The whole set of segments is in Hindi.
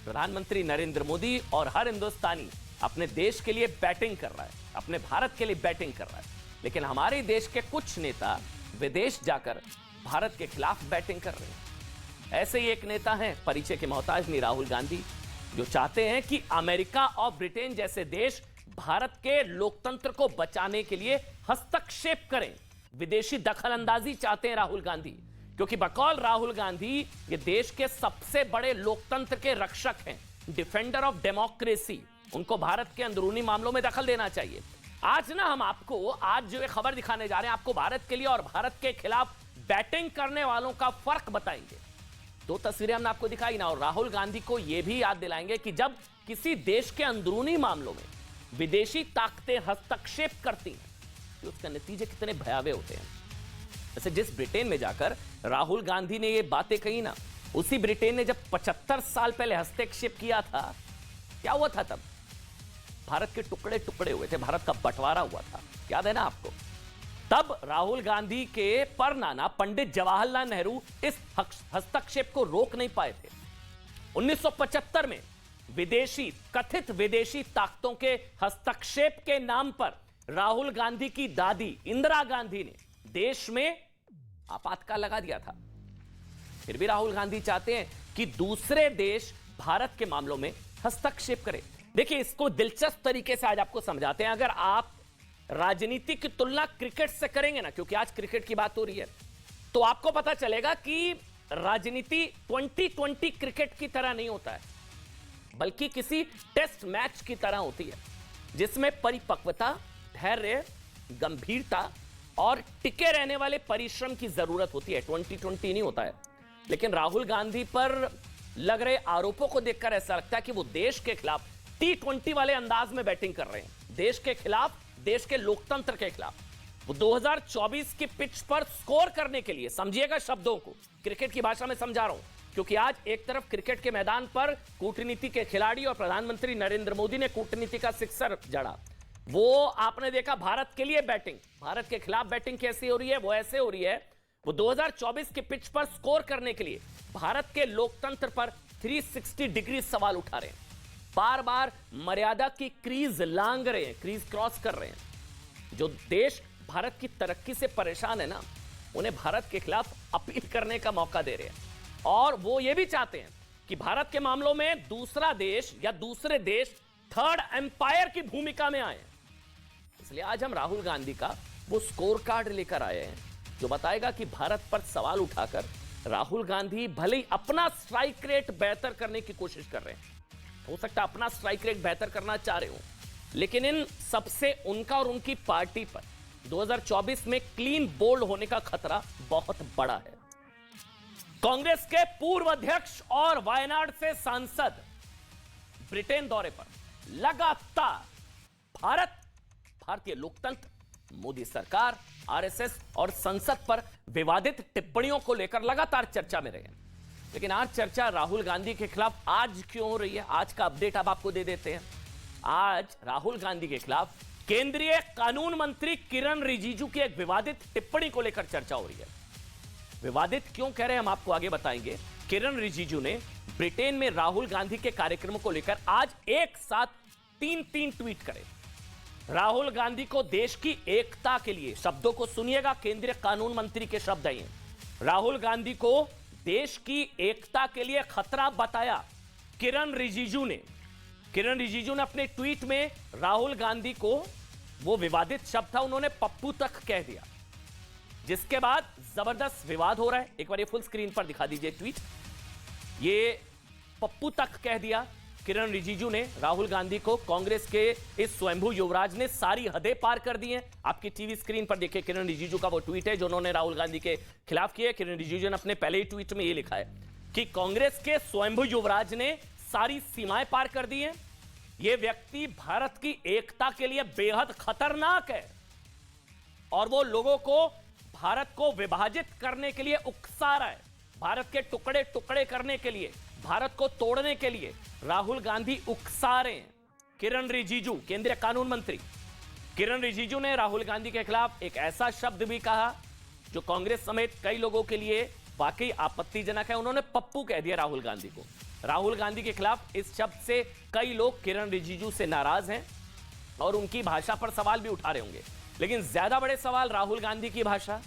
प्रधानमंत्री नरेंद्र मोदी और हर हिंदुस्तानी अपने देश के लिए बैटिंग कर रहा है, अपने भारत के लिए बैटिंग कर रहा है, लेकिन हमारे देश के कुछ नेता विदेश जाकर भारत के खिलाफ बैटिंग कर रहे हैं। ऐसे ही एक नेता हैं, परिचय के मोहताज नहीं, राहुल गांधी, जो चाहते हैं कि अमेरिका और ब्रिटेन जैसे देश भारत के लोकतंत्र को बचाने के लिए हस्तक्षेप करें। विदेशी दखल अंदाजी चाहते हैं राहुल गांधी, क्योंकि बकौल राहुल गांधी ये देश के सबसे बड़े लोकतंत्र के रक्षक हैं, डिफेंडर ऑफ डेमोक्रेसी। उनको भारत के अंदरूनी मामलों में दखल देना चाहिए। आज ना हम आपको आज जो एक खबर दिखाने जा रहे हैं, आपको भारत के लिए और भारत के खिलाफ बैटिंग करने वालों का फर्क बताएंगे। दो तस्वीरें हमने आपको दिखाई ना, और राहुल गांधी को यह भी याद दिलाएंगे कि जब किसी देश के अंदरूनी मामलों में विदेशी ताकतें हस्तक्षेप करती हैं तो उसके नतीजे कितने भयावह होते हैं। जैसे जिस ब्रिटेन में जाकर राहुल गांधी ने ये बातें कही ना, उसी ब्रिटेन ने जब 75 साल पहले हस्तक्षेप किया था, क्या हुआ था तब? भारत के टुकड़े टुकड़े हुए थे, भारत का बंटवारा हुआ था, याद है ना आपको? तब राहुल गांधी के परनाना पंडित जवाहरलाल नेहरू इस हस्तक्षेप को रोक नहीं पाए थे। 1975 में कथित विदेशी ताकतों के हस्तक्षेप के नाम पर राहुल गांधी की दादी इंदिरा गांधी ने देश में आपातकाल लगा दिया था। फिर भी राहुल गांधी चाहते हैं कि दूसरे देश भारत के मामलों में हस्तक्षेप करें। देखिए, इसको दिलचस्प तरीके से आज आपको समझाते हैं। अगर आप राजनीति की तुलना क्रिकेट से करेंगे ना, क्योंकि आज क्रिकेट की बात हो रही है, तो आपको पता चलेगा कि राजनीति 2020 क्रिकेट की तरह नहीं होता है, बल्कि किसी टेस्ट मैच की तरह होती है, जिसमें परिपक्वता, धैर्य, गंभीरता और टिके रहने वाले परिश्रम की जरूरत होती है। 2020 नहीं होता है। लेकिन राहुल गांधी पर लग रहे आरोपों को देखकर ऐसा लगता है कि वो देश के खिलाफ T20 वाले अंदाज में बैटिंग कर रहे हैं, देश के खिलाफ, देश के लोकतंत्र के खिलाफ। वो 2024 की पिच पर स्कोर करने के लिए, समझिएगा शब्दों को, क्रिकेट की भाषा में समझा रहा हूं, क्योंकि आज एक तरफ क्रिकेट के मैदान पर कूटनीति के खिलाड़ी और प्रधानमंत्री नरेंद्र मोदी ने कूटनीति का सिक्सर जड़ा। वो आपने देखा भारत के लिए बैटिंग, भारत के खिलाफ बैटिंग कैसी हो रही है? वो ऐसे हो रही है, वो 2024 के पिच पर स्कोर करने के लिए भारत के लोकतंत्र पर 360 डिग्री सवाल उठा रहे हैं, बार बार मर्यादा की क्रीज लांग रहे हैं, क्रीज क्रॉस कर रहे हैं। जो देश भारत की तरक्की से परेशान है ना, उन्हें भारत के खिलाफ अपील करने का मौका दे रहे हैं। और वो ये भी चाहते हैं कि भारत के मामलों में दूसरा देश या दूसरे देश थर्ड एम्पायर की भूमिका में आए। इसलिए आज हम राहुल गांधी का वो स्कोर कार्ड लेकर आए हैं, जो बताएगा कि भारत पर सवाल उठाकर राहुल गांधी भले ही अपना स्ट्राइक रेट बेहतर करने की कोशिश कर रहे हैं, हो सकता है अपना स्ट्राइक रेट बेहतर करना चाह रहे हो, लेकिन इन सबसे उनका और उनकी पार्टी पर 2024 में क्लीन बोल्ड होने का खतरा बहुत बड़ा है। कांग्रेस के पूर्व अध्यक्ष और वायनाड से सांसद ब्रिटेन दौरे पर, लगातार भारतीय लोकतंत्र, मोदी सरकार, आरएसएस और संसद पर विवादित टिप्पणियों को लेकर लगातार चर्चा में रहे हैं। लेकिन आज चर्चा राहुल गांधी के खिलाफ आज क्यों हो रही है? आज का अपडेट अब आपको दे देते हैं। आज राहुल गांधी के खिलाफ केंद्रीय कानून मंत्री किरण रिजिजू की एक विवादित टिप्पणी को लेकर चर्चा हो रही है। विवादित क्यों कह रहे हैं, हम आपको आगे बताएंगे। किरण रिजिजू ने ब्रिटेन में राहुल गांधी के कार्यक्रमों को लेकर आज एक साथ तीन ट्वीट करे। राहुल गांधी को देश की एकता के लिए, शब्दों को सुनिएगा, केंद्रीय कानून मंत्री के शब्द हैं, राहुल गांधी को देश की एकता के लिए खतरा बताया किरण रिजिजू ने अपने ट्वीट में राहुल गांधी को, वो विवादित शब्द था, उन्होंने पप्पू तक कह दिया, जिसके बाद जबरदस्त विवाद हो रहा है। एक बार ये फुल स्क्रीन पर दिखा दीजिए ट्वीट। ये पप्पू तक कह दिया किरण रिजिजू ने राहुल गांधी को। कांग्रेस के इस स्वयंभू युवराज ने सारी हदें पार कर दी हैं। आपकी टीवी स्क्रीन पर देखिए किरण रिजिजू का वो ट्वीट है जो उन्होंने राहुल गांधी के खिलाफ किया। किरण रिजिजू ने अपने पहले ही ट्वीट में ये लिखा है कि कांग्रेस के स्वयंभू युवराज ने सारी सीमाएं पार कर दी हैं। ये व्यक्ति भारत की एकता के लिए बेहद खतरनाक है और वो लोगों को भारत को विभाजित करने के लिए उकसा रहा है, भारत के टुकड़े टुकड़े करने के लिए, भारत को तोड़ने के लिए राहुल गांधी उकसा रहे हैं। किरण रिजिजू, केंद्रीय कानून मंत्री किरण रिजिजू ने राहुल गांधी के खिलाफ एक ऐसा शब्द भी कहा जो कांग्रेस समेत कई लोगों के लिए वाकई आपत्तिजनक है। उन्होंने पप्पू कह दिया राहुल गांधी को। राहुल गांधी के खिलाफ इस शब्द से कई लोग किरण रिजिजू से नाराज हैं और उनकी भाषा पर सवाल भी उठा रहे होंगे, लेकिन ज्यादा बड़े सवाल राहुल गांधी की भाषा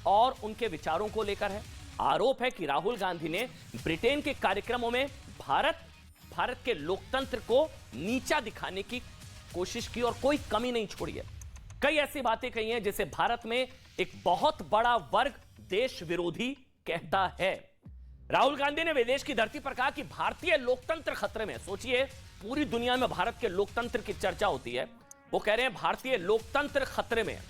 और उनके विचारों को लेकर है। आरोप है कि राहुल गांधी ने ब्रिटेन के कार्यक्रमों में भारत के लोकतंत्र को नीचा दिखाने की कोशिश की और कोई कमी नहीं छोड़ी है। कई ऐसी बातें कही हैं जिसे भारत में एक बहुत बड़ा वर्ग देश विरोधी कहता है। राहुल गांधी ने विदेश की धरती पर कहा कि भारतीय लोकतंत्र खतरे में। सोचिए, पूरी दुनिया में भारत के लोकतंत्र की चर्चा होती है, वो कह रहे हैं भारतीय लोकतंत्र खतरे में है।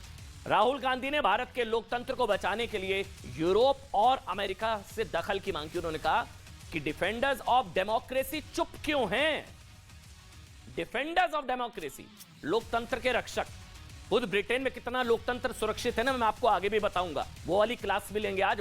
राहुल गांधी ने भारत के लोकतंत्र को बचाने के लिए यूरोप और अमेरिका से दखल की मांग की। उन्होंने कहा कि डिफेंडर्स ऑफ डेमोक्रेसी चुप क्यों हैं? डिफेंडर्स ऑफ डेमोक्रेसी, लोकतंत्र के रक्षक। खुद ब्रिटेन में कितना लोकतंत्र सुरक्षित है ना, मैं आपको आगे भी बताऊंगा, वो वाली क्लास भी लेंगे आज।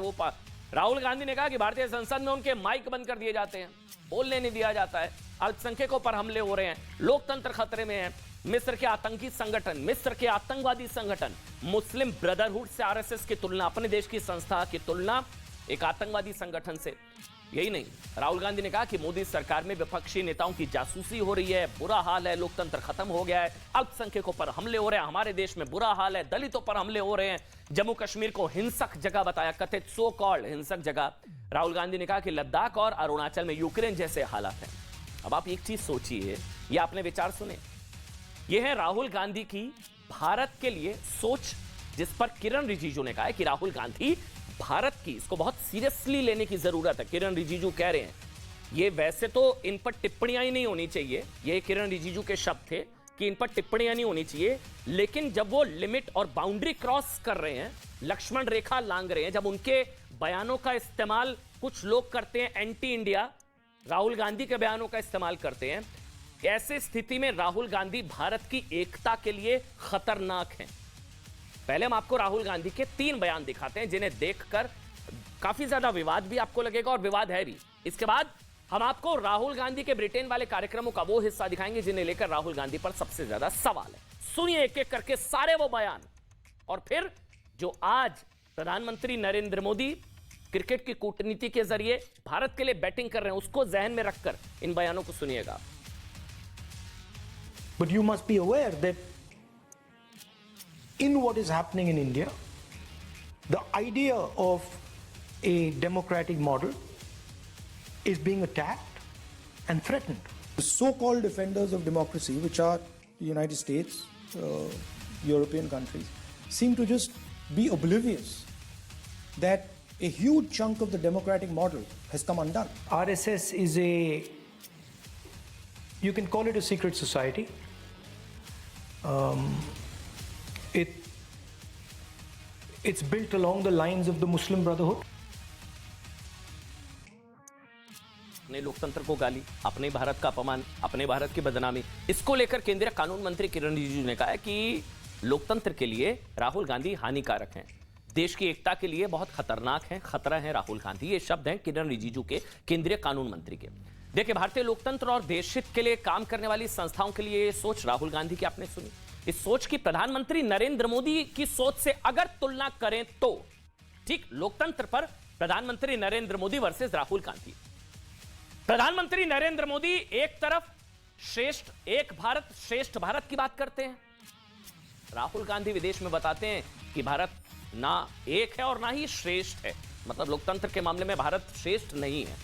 राहुल गांधी ने कहा कि भारतीय संसद में उनके माइक बंद कर दिए जाते हैं, बोलने नहीं दिया जाता है, अल्पसंख्यकों पर हमले हो रहे हैं, लोकतंत्र खतरे में है। मिस्र के आतंकी संगठन, मिस्र के आतंकवादी संगठन मुस्लिम ब्रदरहुड से आरएसएस की तुलना, अपने देश की संस्था की तुलना एक आतंकवादी संगठन से। यही नहीं, राहुल गांधी ने कहा कि मोदी सरकार में विपक्षी नेताओं की जासूसी हो रही है, बुरा हाल है, लोकतंत्र खत्म हो गया है, अल्पसंख्यकों पर हमले हो रहे हैं, हमारे देश में बुरा हाल है, दलितों पर हमले हो रहे हैं। जम्मू कश्मीर को हिंसक जगह बताया, कथित सो कॉल्ड हिंसक जगह। राहुल गांधी ने कहा कि लद्दाख और अरुणाचल में यूक्रेन जैसे हालात हैं। अब आप एक चीज सोचिए, ये आपने विचार सुने, यह है राहुल गांधी की भारत के लिए सोच, जिस पर किरण रिजिजू ने कहा है कि राहुल गांधी भारत की, इसको बहुत सीरियसली लेने की जरूरत है। किरण रिजिजू कह रहे हैं, ये वैसे तो इन पर टिप्पणियां ही नहीं होनी चाहिए, ये किरण रिजिजू के शब्द थे कि इन पर टिप्पणियां नहीं होनी चाहिए, लेकिन जब वो लिमिट और बाउंड्री क्रॉस कर रहे हैं, लक्ष्मण रेखा लांघ रहे हैं, जब उनके बयानों का इस्तेमाल कुछ लोग करते हैं, एंटी इंडिया राहुल गांधी के बयानों का इस्तेमाल करते हैं, ऐसे स्थिति में राहुल गांधी भारत की एकता के लिए खतरनाक हैं। पहले हम आपको राहुल गांधी के 3 बयान दिखाते हैं जिन्हें देखकर काफी ज्यादा विवाद भी आपको लगेगा, और विवाद है भी। इसके बाद हम आपको राहुल गांधी के ब्रिटेन वाले कार्यक्रमों का वो हिस्सा दिखाएंगे जिन्हें लेकर राहुल गांधी पर सबसे ज्यादा सवाल है। सुनिए एक एक करके सारे वो बयान, और फिर जो आज प्रधानमंत्री नरेंद्र मोदी क्रिकेट की कूटनीति के जरिए भारत के लिए बैटिंग कर रहे हैं, उसको जहन में रखकर इन बयानों को सुनिएगा। But you must be aware that in what is happening in India, the idea of a democratic model is being attacked and threatened. The so-called defenders of democracy, which are the United States, European countries, seem to just be oblivious that a huge chunk of the democratic model has come undone. RSS is you can call it a secret society. It's built along the lines of the Muslim Brotherhood. अपने लोकतंत्र को गाली, अपने भारत का अपमान, अपने भारत की बदनामी, इसको लेकर केंद्रीय कानून मंत्री किरण रिजिजू ने कहा है कि लोकतंत्र के लिए राहुल गांधी हानिकारक हैं, देश की एकता के लिए बहुत खतरनाक हैं, खतरा है राहुल गांधी। ये शब्द हैं किरण रिजिजू के, केंद्रीय कानून मंत्री के। देखिए, भारतीय लोकतंत्र और देश हित के लिए काम करने वाली संस्थाओं के लिए ये सोच राहुल गांधी की आपने सुनी। इस सोच की प्रधानमंत्री नरेंद्र मोदी की सोच से अगर तुलना करें तो, ठीक, लोकतंत्र पर प्रधानमंत्री नरेंद्र मोदी वर्सेस राहुल गांधी। प्रधानमंत्री नरेंद्र मोदी एक तरफ एक भारत श्रेष्ठ भारत की बात करते हैं, राहुल गांधी विदेश में बताते हैं कि भारत ना एक है और ना ही श्रेष्ठ है, मतलब लोकतंत्र के मामले में भारत श्रेष्ठ नहीं है।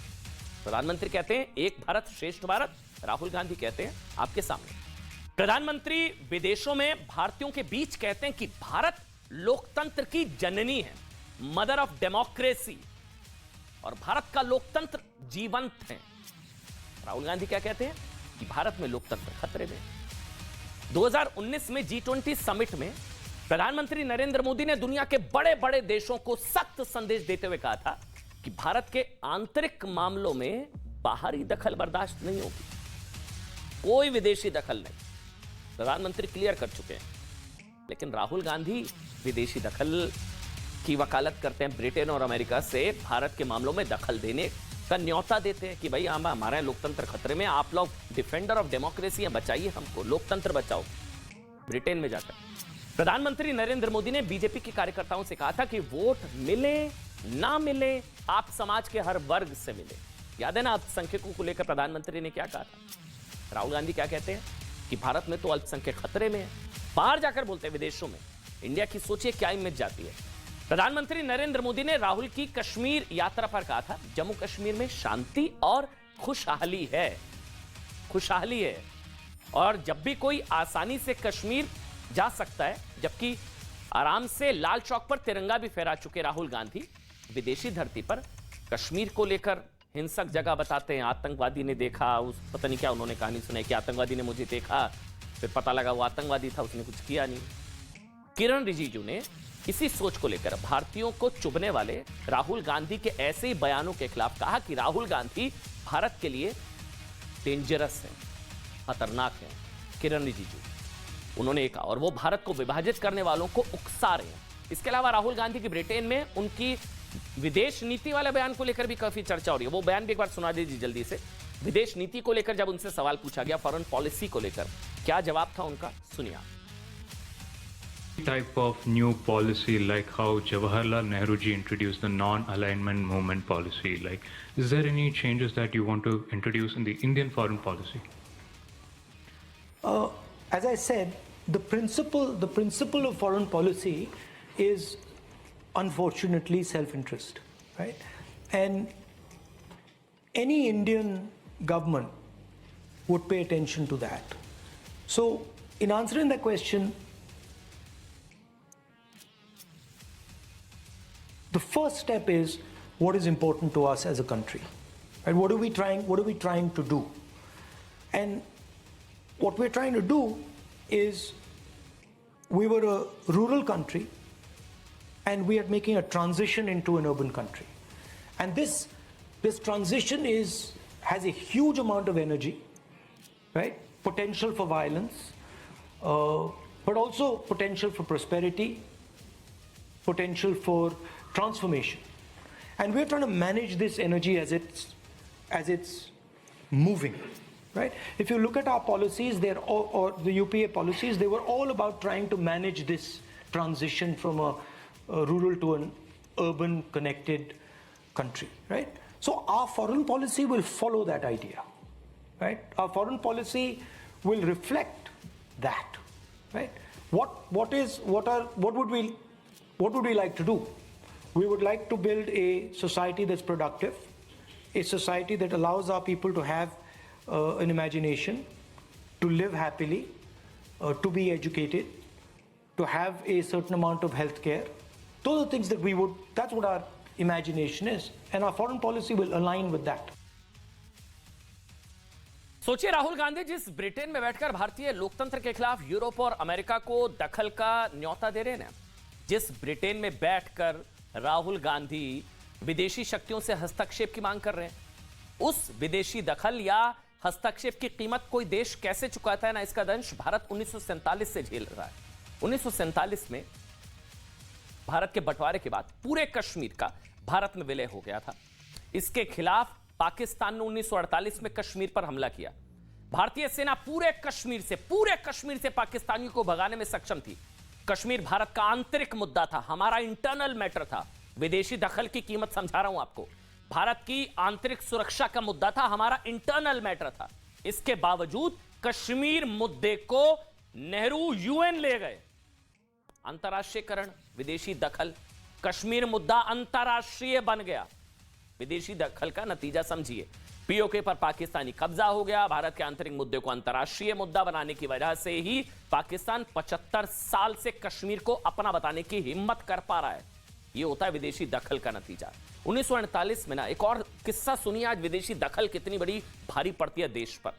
प्रधानमंत्री कहते हैं एक भारत श्रेष्ठ भारत, राहुल गांधी कहते हैं आपके सामने। प्रधानमंत्री विदेशों में भारतीयों के बीच कहते हैं कि भारत लोकतंत्र की जननी है, मदर ऑफ डेमोक्रेसी, और भारत का लोकतंत्र जीवंत है। राहुल गांधी क्या कहते हैं कि भारत में लोकतंत्र खतरे में। 2019 में G20 समिट में प्रधानमंत्री नरेंद्र मोदी ने दुनिया के बड़े बड़े देशों को सख्त संदेश देते हुए कहा था कि भारत के आंतरिक मामलों में बाहरी दखल बर्दाश्त नहीं होगी, कोई विदेशी दखल नहीं। प्रधानमंत्री क्लियर कर चुके हैं। लेकिन राहुल गांधी विदेशी दखल की वकालत करते हैं, ब्रिटेन और अमेरिका से भारत के मामलों में दखल देने का न्योता देते हैं कि भाई हमारा लोकतंत्र खतरे में, आप लोग डिफेंडर ऑफ डेमोक्रेसी हैं, बचाइए हमको, लोकतंत्र बचाओ। ब्रिटेन में जाकर प्रधानमंत्री नरेंद्र मोदी ने बीजेपी के कार्यकर्ताओं से कहा था कि वोट मिले ना मिले, आप समाज के हर वर्ग से मिले, याद है ना अल्पसंख्यकों को लेकर प्रधानमंत्री ने क्या कहा था? राहुल गांधी क्या कहते हैं कि भारत में तो अल्पसंख्यक खतरे में है, बाहर जाकर बोलते हैं विदेशों में। इंडिया की सोचिए क्या इमेज जाती है। प्रधानमंत्री नरेंद्र मोदी ने राहुल की कश्मीर यात्रा पर कहा था जम्मू कश्मीर में शांति और खुशहाली है, खुशहाली है, और जब भी कोई आसानी से कश्मीर जा सकता है, जबकि आराम से लाल चौक पर तिरंगा भी फहरा चुके राहुल गांधी विदेशी धरती पर कश्मीर को लेकर हिंसक जगह बताते हैं। आतंकवादी ने देखा, उस पता नहीं क्या उन्होंने कहानी सुनाई कि आतंकवादी ने मुझे देखा, फिर पता लगा वो आतंकवादी था, उसने कुछ किया नहीं। किरण रिजिजू ने इसी सोच को लेकर भारतीयों को चुभने वाले राहुल गांधी के ऐसे ही बयानों के खिलाफ कहा कि राहुल गांधी भारत के लिए डेंजरस है, खतरनाक है। किरण रिजिजू उन्होंने कहा, और वो भारत को विभाजित करने वालों को उकसा रहे हैं। इसके अलावा राहुल गांधी की ब्रिटेन में उनकी विदेश नीति वाले बयान को लेकर भी काफी चर्चा हो रही है। वो बयान भी एक बार सुना दीजिए जल्दी से। विदेश नीति को लेकर जब उनसे सवाल पूछा गया, फॉरेन पॉलिसी को लेकर, क्या जवाब था उनका, सुनिए। Type of new policy like how Jawaharlal Nehru ji introduced the non-alignment movement policy, like is there any changes that you want to introduce in the Indian foreign policy? As I said, the principle of foreign policy is unfortunately self-interest, right? And any Indian government would pay attention to that. So in answering that question, the first step is what is important to us as a country, right? What are we trying to do? And what we're trying to do is, we were a rural country and we are making a transition into an urban country, and this transition has a huge amount of energy, right? Potential for violence, but also potential for prosperity, potential for transformation, and we're trying to manage this energy as it's moving, right? If you look at our policies, or the UPA policies, they were all about trying to manage this transition from a rural to an urban connected country, right? So our foreign policy will follow that idea, right? Our foreign policy will reflect that, right? What would we like to do? We would like to build a society that's productive, a society that allows our people to have an imagination, to live happily, to be educated, to have a certain amount of health care. Those are things that's what our imagination is, and our foreign policy will align with that. सोचिए राहुल गांधी जिस ब्रिटेन में बैठकर भारतीय लोकतंत्र के खिलाफ यूरोप और अमेरिका को दखल का न्योता दे रहे हैं, जिस ब्रिटेन में बैठकर राहुल गांधी विदेशी शक्तियों से हस्तक्षेप की मांग कर रहे हैं, उस विदेशी दखल या हस्तक्षेप की कीमत कोई देश कैसे चुकाता है ना, इसका दंश भारत 1947 से झेल रहा है। 1947 में भारत के बंटवारे के बाद पूरे कश्मीर का भारत में विलय हो गया था। इसके खिलाफ पाकिस्तान ने 1948 में कश्मीर पर हमला किया। भारतीय सेना पूरे कश्मीर से पाकिस्तानियों को भगाने में सक्षम थी। कश्मीर भारत का आंतरिक मुद्दा था, हमारा इंटरनल मैटर था। विदेशी दखल की कीमत समझा रहा हूं आपको। भारत की आंतरिक सुरक्षा का मुद्दा था, हमारा इंटरनल मैटर था। इसके बावजूद कश्मीर मुद्दे को नेहरू यूएन ले गए। अंतरराष्ट्रीयकरण, विदेशी दखल, कश्मीर मुद्दा अंतरराष्ट्रीय बन गया। विदेशी दखल का नतीजा समझिए, पीओके पर पाकिस्तानी कब्जा हो गया। भारत के आंतरिक मुद्दे को अंतरराष्ट्रीय मुद्दा बनाने की वजह से ही पाकिस्तान 75 साल से कश्मीर को अपना बताने की हिम्मत कर पा रहा है। यह होता है विदेशी दखल का नतीजा। 1948 में ना एक और किस्सा सुनिए, आज विदेशी दखल कितनी बड़ी भारी पड़ती है देश पर।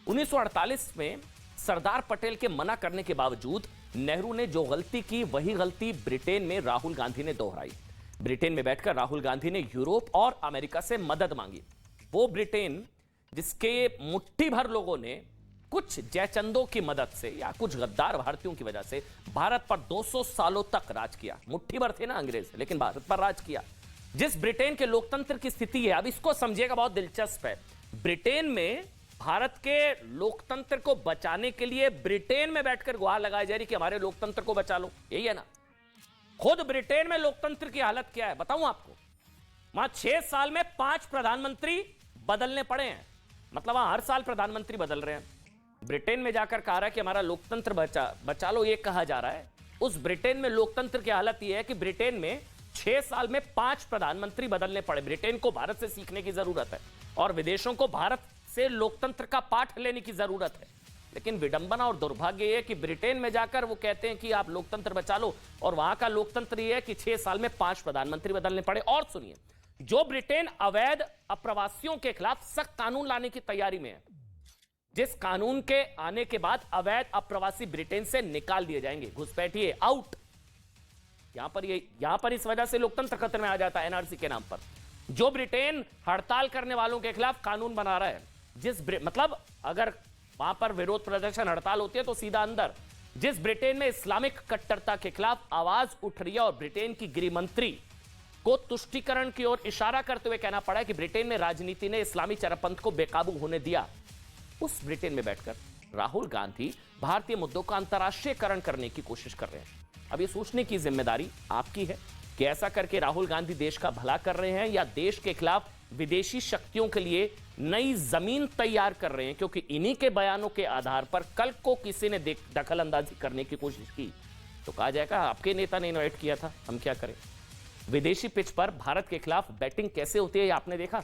1948 में सरदार पटेल के मना करने के बावजूद नेहरू ने जो गलती की, वही गलती ब्रिटेन में राहुल गांधी ने दोहराई। ब्रिटेन में बैठकर राहुल गांधी ने यूरोप और अमेरिका से मदद मांगी। वो ब्रिटेन जिसके मुट्ठी भर लोगों ने कुछ जयचंदों की मदद से या कुछ गद्दार भारतीयों की वजह से भारत पर 200 सालों तक राज किया। मुट्ठी भर थे ना अंग्रेज, लेकिन भारत पर राज किया। जिस ब्रिटेन के लोकतंत्र की स्थिति है, अब इसको समझिएगा, बहुत दिलचस्प है। ब्रिटेन में भारत के लोकतंत्र को बचाने के लिए ब्रिटेन में बैठकर गुहार लगाई जा रही कि हमारे लोकतंत्र को बचा लो, यही है ना। खुद ब्रिटेन में लोकतंत्र की हालत क्या है बताऊं आपको। वहां 6 साल में 5 प्रधानमंत्री बदलने पड़े हैं। मतलब वहां हर साल प्रधानमंत्री बदल रहे हैं। ब्रिटेन में जाकर कहा रहा है कि हमारा लोकतंत्र बचा लो, ये कहा जा रहा है। उस ब्रिटेन में लोकतंत्र की हालत यह है कि ब्रिटेन में 6 साल में 5 प्रधानमंत्री बदलने पड़े। ब्रिटेन को भारत से सीखने की जरूरत है और विदेशों को भारत से लोकतंत्र का पाठ लेने की जरूरत है। लेकिन विडंबना और दुर्भाग्य यह है कि ब्रिटेन में जाकर वो कहते हैं कि आप लोकतंत्र बचा लो, और वहां का लोकतंत्र यह है कि 6 साल में 5 प्रधानमंत्री बदलने पड़े। और सुनिए, जो ब्रिटेन अवैध अप्रवासियों के खिलाफ सख्त कानून लाने की तैयारी में है, जिस कानून के आने के बाद अवैध अप्रवासी ब्रिटेन से निकाल दिए जाएंगे, घुसपैठिए आउट। यहां पर इस वजह से लोकतंत्र खतरे में आ जाता है एनआरसी के नाम पर। जो ब्रिटेन हड़ताल करने वालों के खिलाफ कानून बना रहा है, मतलब अगर वहां पर विरोध प्रदर्शन हड़ताल होती है तो सीधा अंदर। जिस ब्रिटेन में इस्लामिक कट्टरता के खिलाफ आवाज उठ रही है और ब्रिटेन की गृह मंत्री को तुष्टीकरण की ओर इशारा करते हुए कहना पड़ा कि ब्रिटेन में राजनीति ने इस्लामी चरमपंथ को बेकाबू होने दिया, उस ब्रिटेन में बैठकर राहुल गांधी भारतीय मुद्दों का अंतरराष्ट्रीयकरण करने की कोशिश कर रहे हैं। अब ये सोचने की जिम्मेदारी आपकी है कि ऐसा करके राहुल गांधी देश का भला कर रहे हैं या देश के खिलाफ विदेशी शक्तियों के लिए नई जमीन तैयार कर रहे हैं। क्योंकि इन्हीं के बयानों के आधार पर कल को किसी ने दखल अंदाजी करने की कोशिश की तो कहा जाएगा आपके नेता ने इनवाइट किया था, हम क्या करें। विदेशी पिच पर भारत के खिलाफ बैटिंग कैसे होती है ये आपने देखा।